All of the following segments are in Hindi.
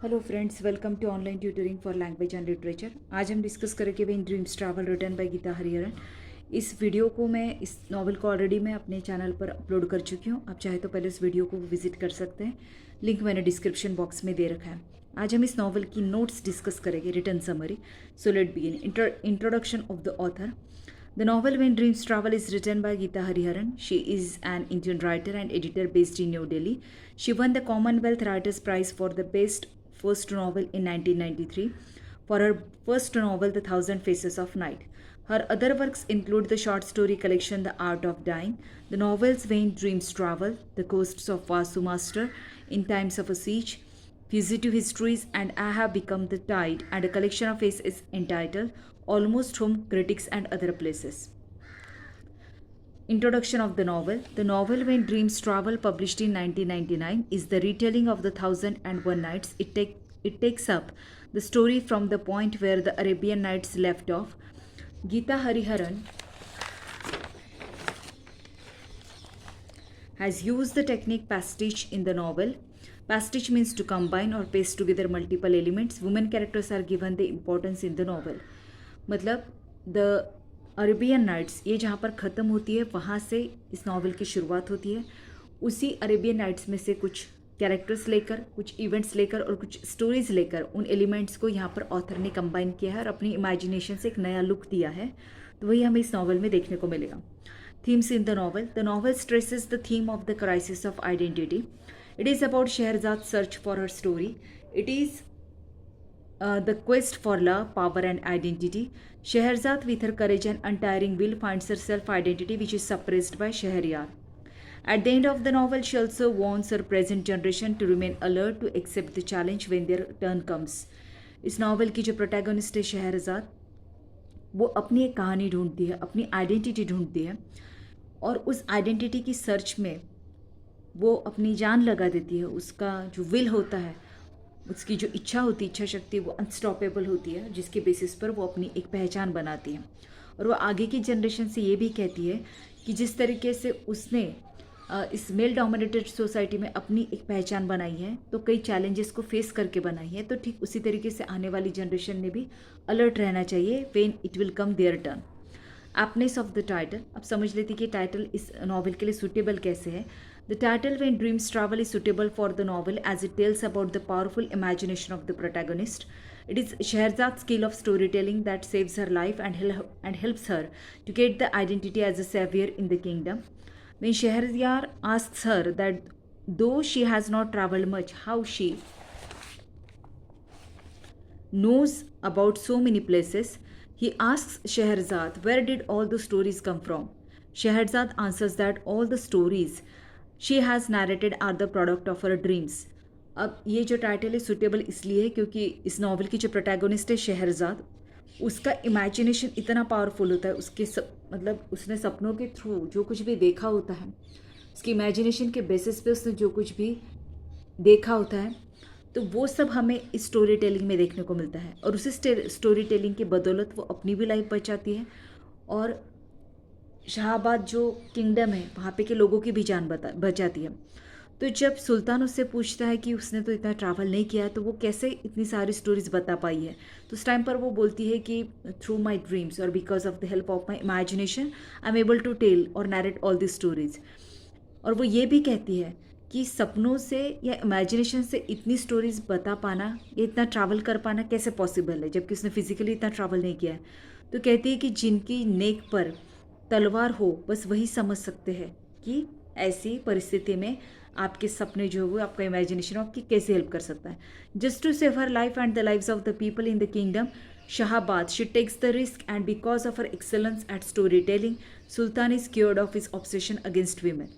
Hello friends, welcome to online tutoring for language and literature. आज हम डिस्कस करेंगे when dreams travel written by Geeta Hariharan. इस वीडियो को इस नॉवल को ऑलरेडी मैं अपने चैनल पर अपलोड कर चुकी हूँ। आप चाहे तो पहले इस वीडियो को विजिट कर सकते हैं। लिंक मैंने डिस्क्रिप्शन बॉक्स में दे रखा है। आज हम इस नॉवल की नोट्स डिस्कस करेंगे, written summary. So let begin. Introduction of the author. The novel When Dreams Travel is written by Geeta Hariharan. She is an Indian writer and editor based in New Delhi. She won the Commonwealth Writers' Prize for the best first novel in 1993 for her first novel The Thousand Faces of Night. Her other works include the short story collection The Art of Dying, the novels When Dreams Travel, The Ghosts of Vasu Master, In Times of a Siege, Fugitive Histories, and I Have Become the Tide, and a collection of essays entitled Almost Home, Critics, and Other Places. Introduction of the novel. The novel When Dreams Travel, published in 1999, is the retelling of the Thousand and One Nights. It takes up the story from the point where the Arabian Nights left off. Geeta Hariharan has used the technique pastiche in the novel. Pastiche means to combine or paste together multiple elements. Women characters are given the importance in the novel. मतलब द अरेबियन नाइट्स, ये जहाँ पर ख़त्म होती है वहाँ से इस नावल की शुरुआत होती है। उसी अरेबियन नाइट्स में से कुछ कैरेक्टर्स लेकर, कुछ इवेंट्स लेकर और कुछ स्टोरीज लेकर उन एलिमेंट्स को यहाँ पर ऑथर ने कंबाइन किया है और अपनी इमेजिनेशन से एक नया लुक दिया है। तो वही हमें इस नावल में देखने को मिलेगा। Themes in the novel stresses the theme of the crisis of identity. It is about Shahrzad search for her story. It is the quest for love, power, and identity. Scheherazade, with her courage and untiring will, finds her self-identity, which is suppressed by Shahryar. At the end of the novel, she also warns her present generation to remain alert to accept the challenge when their turn comes. इस नावल की जो प्रोटैगोनिस्ट है शहरजाद, वो अपनी एक कहानी ढूंढती है, अपनी आइडेंटिटी ढूंढती है और उस आइडेंटिटी की सर्च में वो अपनी जान लगा देती है। उसका जो विल होता है, उसकी जो इच्छा होती है, इच्छा शक्ति, वो अनस्टॉपेबल होती है, जिसके बेसिस पर वो अपनी एक पहचान बनाती है। और वो आगे की जनरेशन से ये भी कहती है कि जिस तरीके से उसने इस मेल डोमिनेटेड सोसाइटी में अपनी एक पहचान बनाई है, तो कई चैलेंजेस को फेस करके बनाई है, तो ठीक उसी तरीके से आने वाली जनरेशन ने भी अलर्ट रहना चाहिए when it will come their turn. Aptness of the title. अब समझ लेती कि टाइटल इस नॉवल के लिए सुटेबल कैसे है. The title When Dreams Travel is suitable for the novel as it tells about the powerful imagination of the protagonist. It is Scheherazad's skill of storytelling that saves her life and helps her to get the identity as a savior in the kingdom. When Shahryar asks her that though she has not traveled much, how she knows about so many places, he asks Scheherazade where did all the stories come from. Scheherazade answers that all the stories she has narrated are the product of her dreams. अब ये जो टाइटल है सुटेबल इसलिए है क्योंकि इस नावल की जो प्रोटैगोनिस्ट है शहरजाद, उसका इमेजिनेशन इतना पावरफुल होता है. उसके मतलब उसने सपनों के थ्रू जो कुछ भी देखा होता है, उसकी इमेजिनेशन के बेसिस पे उसने जो कुछ भी देखा होता है, तो वो सब हमें इस स्टोरी टेलिंग में देखने को मिलता है. और उसी स्टोरी टेलिंग के बदौलत वो अपनी भी लाइफ बचाती है और शाहबाद जो किंगडम है वहाँ पे के लोगों की भी जान बचाती है. तो जब सुल्तान उससे पूछता है कि उसने तो इतना ट्रैवल नहीं किया, तो वो कैसे इतनी सारी स्टोरीज बता पाई है, तो उस टाइम पर वो बोलती है कि थ्रू माई ड्रीम्स और because of the help of my imagination I am able to tell और नरेट ऑल दी स्टोरीज. और वो ये भी कहती है कि सपनों से या इमेजिनेशन से इतनी स्टोरीज बता पाना या इतना ट्रैवल कर पाना कैसे पॉसिबल है, जबकि उसने फिजिकली इतना ट्रैवल नहीं किया है. तो कहती है कि जिनकी नेक पर तलवार हो बस वही समझ सकते हैं कि ऐसी परिस्थिति में आपके सपने जो है वो आपका इमेजिनेशन आपकी कैसे हेल्प कर सकता है. Just to save her life and the lives of the people in the kingdom Shahabad, she takes the risk and because of her excellence at story telling sultan is cured of his obsession against women.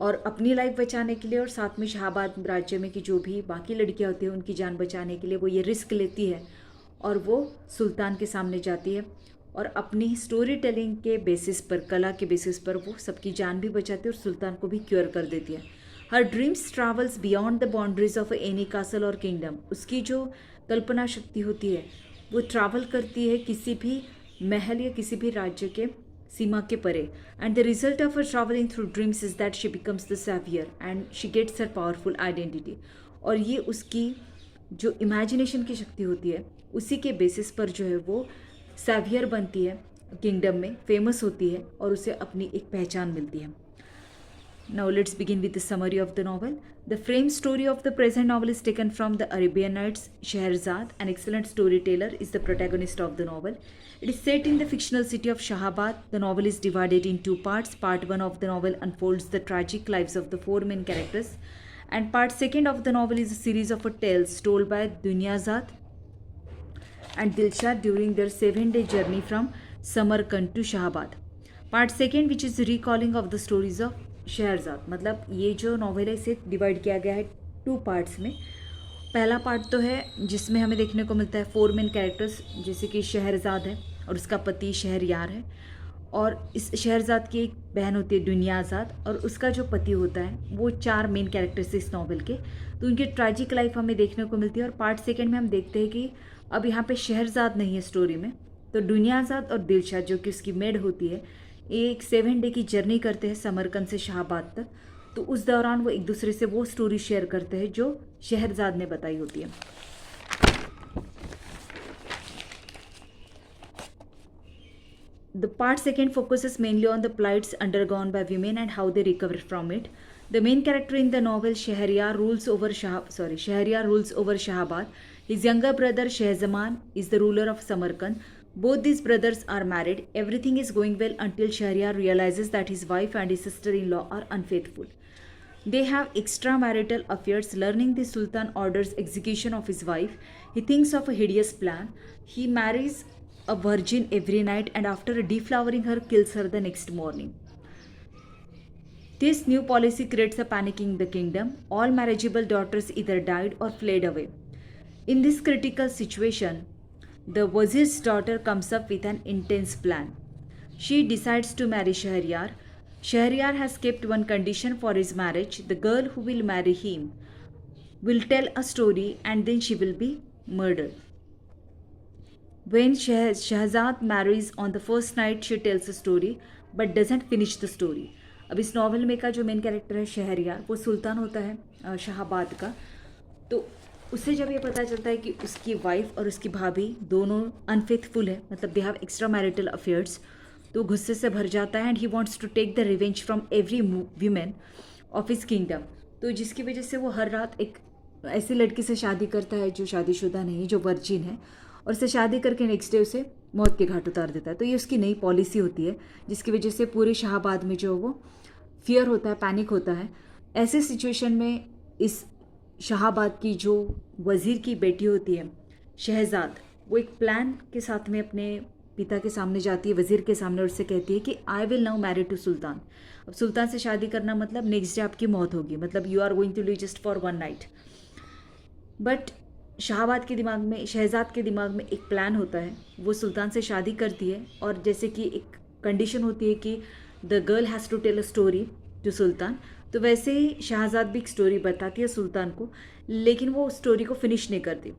और अपनी लाइफ बचाने के लिए और साथ में शाहबाद राज्य में की जो भी बाकी लड़कियां होती हैं उनकी जान बचाने के लिए वो ये रिस्क लेती है और वो सुल्तान के सामने जाती है और अपनी स्टोरी टेलिंग के बेसिस पर, कला के बेसिस पर वो सबकी जान भी बचाती है और सुल्तान को भी क्योर कर देती है. हर dreams travels beyond the boundaries of any castle और किंगडम. उसकी जो कल्पना शक्ति होती है वो ट्रैवल करती है किसी भी महल या किसी भी राज्य के सीमा के परे. And the result of her travelling through dreams is that she becomes the saviour and she gets her powerful identity. और ये उसकी जो इमेजिनेशन की शक्ति होती है उसी के बेसिस पर जो है वो सैवियर बनती है किंगडम में, फेमस होती है और उसे अपनी एक पहचान मिलती है. Now let's begin with the summary of the novel. The frame story of the present novel is taken from the Arabian Nights. Scheherazade, an excellent storyteller, is the protagonist of the novel. It is set in the fictional city of Shahabad. The novel is divided in two parts. Part 1 of the novel unfolds the tragic lives of the four main characters, and part 2 of the novel is a series of tales told by Dunyazad and Dilshad during their 7-day journey from Samarkand to Shahabad. Part second which is recalling of the stories of Shahrzad. मतलब ये जो नॉवेल है इसे डिवाइड किया गया है 2 पार्ट्स में. पहला पार्ट तो है जिसमें हमें देखने को मिलता है 4 मेन कैरेक्टर्स, जैसे कि शहरजाद है और उसका पति शहरयार है, और इस शहरजाद की एक बहन होती है दुनियाजाद, और उसका जो पति होता है वो 4 मेन कैरेक्टर्स इस नॉवल के. तो उनकी ट्रैजिक लाइफ हमें देखने को मिलती है. और पार्ट सेकेंड में हम देखते हैं कि अब यहाँ पे शहरजाद नहीं है स्टोरी में, तो दुनियाजाद और दिलशाद जो कि उसकी मेड होती है एक 7 डे की जर्नी करते हैं समरकंद से शाहबाद तक. तो उस दौरान वो एक दूसरे से वो स्टोरी शेयर करते हैं जो शहरजाद ने बताई होती है. The part second focuses mainly on the plights undergone by women and how they recover from it. The main character in the novel, Shahryar rules over Shahabad. His younger brother Shahzaman is the ruler of Samarkand. Both these brothers are married. Everything is going well until Shahryar realizes that his wife and his sister-in-law are unfaithful. They have extramarital affairs. Learning the Sultan orders execution of his wife, he thinks of a hideous plan. He marries a virgin every night and after deflowering her kills her the next morning. This new policy creates a panic in the kingdom. All marriageable daughters either died or fled away. In this critical situation, the Wazir's daughter comes up with an intense plan. She decides to marry Shahryar. Shahryar has kept one condition for his marriage. The girl who will marry him will tell a story and then she will be murdered. When Shahzad marries on the first night, she tells a story but doesn't finish the story. अब इस नॉवल में का जो मेन कैरेक्टर है शहरयार, वो सुल्तान होता है शाहबाद का. तो उससे जब ये पता चलता है कि उसकी वाइफ और उसकी भाभी दोनों अनफेथफुल है, मतलब they have extra marital affairs, तो गुस्से से भर जाता है and he wants to take the revenge from every women of his kingdom. तो जिसकी वजह से वो हर रात एक ऐसी लड़की से शादी करता है जो शादीशुदा नहीं है, जो वर्जिन है, और उससे शादी करके नेक्स्ट डे उसे मौत के घाट उतार देता है. तो ये उसकी नई पॉलिसी होती है जिसकी वजह से पूरे शाहबाद में जो वो फियर होता है, पैनिक होता है. ऐसे सिचुएशन में इस शाहबाद की जो वज़ीर की बेटी होती है शहजाद, वो एक प्लान के साथ में अपने पिता के सामने जाती है, वज़ीर के सामने, और उससे कहती है कि I will now marry to sultan. अब सुल्तान से शादी करना मतलब नेक्स्ट डे आपकी मौत होगी, मतलब you are going to live just for 1 night. But Shahabad के दिमाग में, शहजाद के दिमाग में एक प्लान होता है. वो सुल्तान से शादी करती है और जैसे कि एक कंडीशन होती है कि the girl has to tell a story to sultan, तो वैसे ही शहजाद भी एक स्टोरी बताती है सुल्तान को, लेकिन वो उस स्टोरी को फिनिश नहीं करती.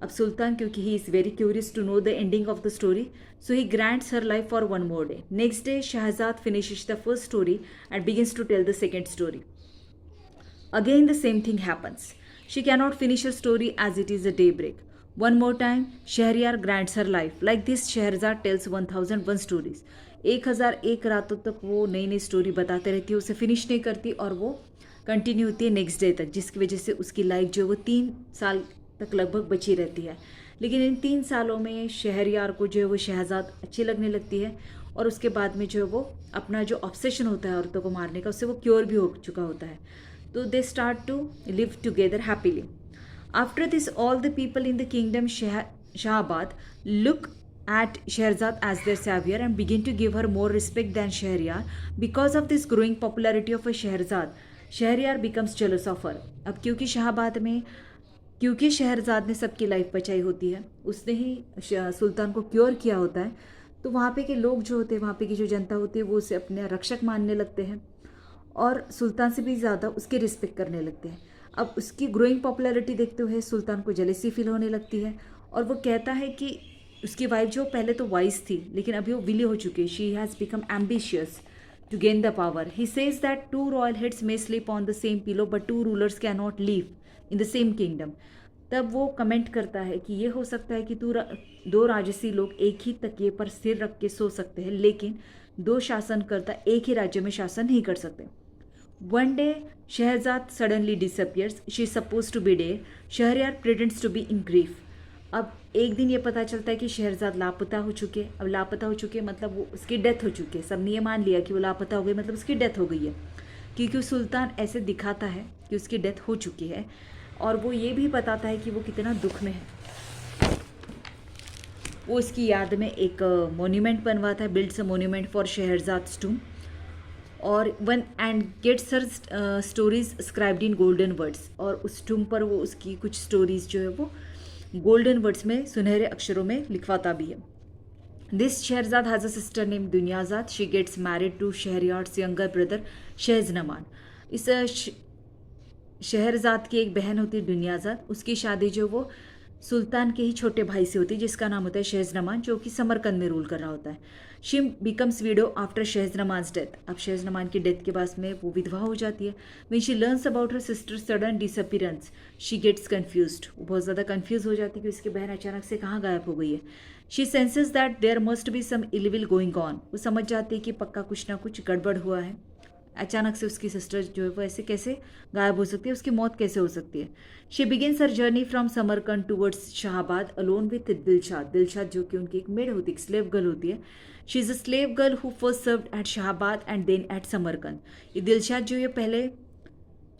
अब सुल्तान, क्योंकि he is very curious to know the ending of the story, so he grants her life for 1 more day. Next day Shahrzad finishes the first story and begins to tell the second story. Again the same thing happens. She cannot finish her story as it is a daybreak. One more time, Shahryar grants her life. Like this, Shahrazad tells 1001 stories. 1001 रातों तक वो नई नई स्टोरी बताते रहती है, उसे फिनिश नहीं करती और वो कंटिन्यू होती है नेक्स्ट डे तक, जिसकी वजह से उसकी लाइफ जो वो 3 साल तक लगभग बची रहती है. लेकिन इन 3 सालों में शहरयार को जो है वो शहजाद अच्छी लगने लगती है और उसके बाद में जो है वो अपना जो ऑब्सेशन होता है औरतों को मारने का, उससे वो क्योर भी हो चुका होता है. So they start to live together happily. After this, all the people in the kingdom Shahabad look at Shahrazad as their savior and begin to give her more respect than Shahryar. Because of this growing popularity of a Shahrazad, Shahryar becomes jealous of her. अब क्योंकि शाहबाद में, क्योंकि शहरजाद ने सबकी लाइफ बचाई होती है, उसने ही सुल्तान को क्योर किया होता है, तो वहाँ पे के लोग जो होते हैं, वहाँ पे की जो जनता होती है, वो उसे अपने रक्षक मानने लगते हैं और सुल्तान से भी ज़्यादा उसकी रिस्पेक्ट करने लगते हैं. अब उसकी ग्रोइंग पॉपुलैरिटी देखते हुए सुल्तान को जेलेसी फील होने लगती है और वो कहता है कि उसकी वाइफ जो पहले तो वाइज थी लेकिन अभी वो विली हो चुकी है, she has become ambitious to gain the power. He says that 2 royal heads may sleep on the same pillow but 2 rulers can not live in the same kingdom. तब वो कमेंट करता है कि ये हो सकता है कि दो राजसी लोग एक ही तकिए पर सिर रख के सो सकते हैं, लेकिन दो शासनकर्ता एक ही राज्य में शासन नहीं कर सकते। One day Shahrzad suddenly disappears, she is suppose to be dead, Shahryar pretends to be in grief. अब एक दिन ये पता चलता है कि शहरजाद लापता हो चुके। अब लापता हो चुके मतलब वो उसकी डेथ हो चुकी है। सबने ये मान लिया कि वो लापता हो गई मतलब उसकी डेथ हो गई है, क्योंकि सुल्तान ऐसे दिखाता है कि उसकी डेथ हो चुकी है, और वो ये भी बताता है कि वो कितना दुख में है। वो इसकी याद में एक मोन्यूमेंट बनवाता है, builds a monument for Shahrzad's tomb, और one end gets her stories scribed in golden words, और उस टूम पर वो उसकी कुछ स्टोरीज जो है वो गोल्डन वर्ड्स में, सुनहरे अक्षरों में लिखवाता भी है। This Shahrazad has a sister name Dunyazad, she gets married to Shahryar's younger brother Shahzaman. इस शहरजाद की एक बहन होती है दुनियाजाद, उसकी शादी जो वो सुल्तान के ही छोटे भाई से होती है जिसका नाम होता है शहजनमान, जो कि समरकंद में रूल कर रहा होता है। She becomes widow after Shahzaman's death. अब शहजनमान की डेथ के बाद में वो विधवा हो जाती है। When she learns about her sister sudden disappearance, she gets confused. वो बहुत ज़्यादा कन्फ्यूज हो जाती है कि उसकी बहन अचानक से कहाँ गायब हो गई है। She senses that there must be some ill will going on. वो समझ जाती है कि पक्का कुछ ना कुछ गड़बड़ हुआ है। अचानक से उसकी सिस्टर जो है वो ऐसे कैसे गायब हो सकती है, उसकी मौत कैसे हो सकती है। She begins her journey from Samarkand towards Shahabad alone with Dilshad. Dilshad जो कि उनकी एक मेड होती है, एक स्लेव गर्ल होती है। She is a slave girl who first served at Shahabad and then at Samarkand. ये दिलशाद जो ये पहले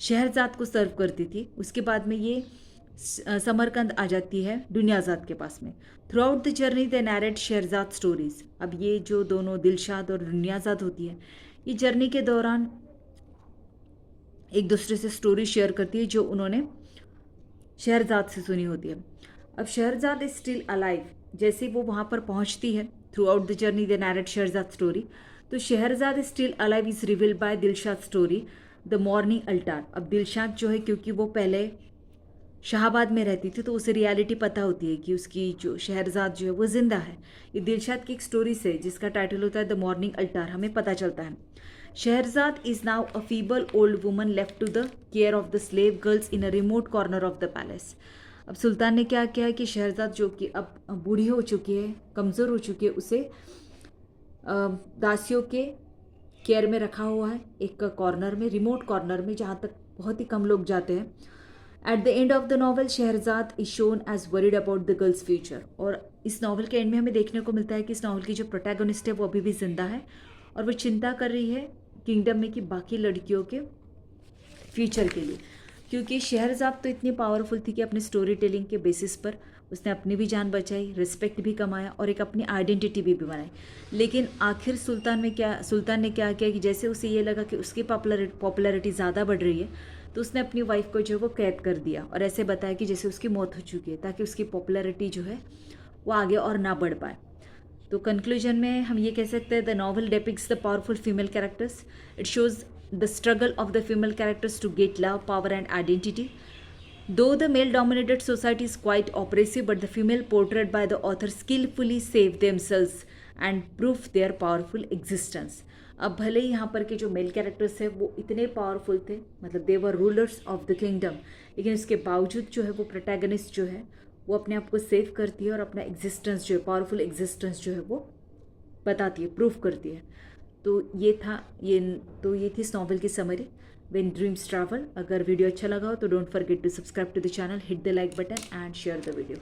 शहरजाद को सर्व करती थी, उसके बाद में ये समरकंद आ जाती है दुनियाजाद के पास में। Through out the journey they narrate Shahrzad stories. अब ये जो दोनों दिलशाद और दुनियाजाद होती है, ये जर्नी के दौरान एक दूसरे से स्टोरी शेयर करती है जो उन्होंने शहरजाद से सुनी होती है। अब शहरजाद इज स्टिल अलाइव। जैसे वो वहाँ पर पहुँचती है, throughout the journey they narrate Shahrazad story, तो Shahrazad is still alive is revealed by Dilshad story the morning altar. अब दिलशाद जो है, क्योंकि वो पहले शाहबाद में रहती थी, तो उसे रियलिटी पता होती है कि उसकी जो शहरजाद जो है वो जिंदा है। ये दिलशाद की एक स्टोरी से, जिसका टाइटल होता है द मॉर्निंग अल्टार, हमें पता चलता है। Shahrzad is now a feeble old woman left to the care of the slave girls in a remote corner of the palace. अब सुल्तान ने क्या किया है कि शहरजाद जो कि अब बूढ़ी हो चुकी है, कमज़ोर हो चुकी है, उसे दासियों के केयर में रखा हुआ है एक कॉर्नर में, रिमोट कॉर्नर में, जहाँ तक बहुत ही कम लोग जाते हैं। At the end of the novel Shahrzad is shown as worried about the girls future. और इस नॉवल के एंड में हमें देखने को मिलता है कि इस नॉवल की जो प्रोटैगनिस्ट है वो अभी भी जिंदा है, और वो चिंता कर रही है किंगडम में कि बाकी लड़कियों के फ्यूचर के लिए, क्योंकि शहरजाद तो इतनी पावरफुल थी कि अपने स्टोरी टेलिंग के बेसिस पर उसने अपनी भी जान बचाई, रिस्पेक्ट भी कमाया, और एक अपनी आइडेंटिटी भी बनाई। लेकिन आखिर सुल्तान ने क्या किया कि जैसे उसे ये लगा कि उसकी पॉपुलैरिटी ज़्यादा बढ़ रही है, तो उसने अपनी वाइफ को जो है वो कैद कर दिया, और ऐसे बताया कि जैसे उसकी मौत हो चुकी है, ताकि उसकी पॉपुलैरिटी जो है वो आगे और ना बढ़ पाए। तो कंक्लूजन में हम ये कह सकते हैं, the novel depicts the powerful female characters. It shows the struggle of the female characters to get love, power and identity. Though the male-dominated society is quite oppressive, but the female portrayed by the author skillfully save themselves and prove their powerful existence. अब भले ही यहाँ पर के जो मेल कैरेक्टर्स है वो इतने पावरफुल थे, मतलब दे वर रूलर्स ऑफ द किंगडम, लेकिन उसके बावजूद जो है वो प्रोटैगनिस्ट जो है वो अपने आप को सेव करती है और अपना एग्जिस्टेंस जो है, पावरफुल एग्जिस्टेंस जो है वो बताती है, प्रूफ करती है। तो ये थी इस नॉवल की समरी, व्हेन ड्रीम्स ट्रैवल। अगर वीडियो अच्छा लगा हो तो don't forget to subscribe to the channel, hit the like button and share the video.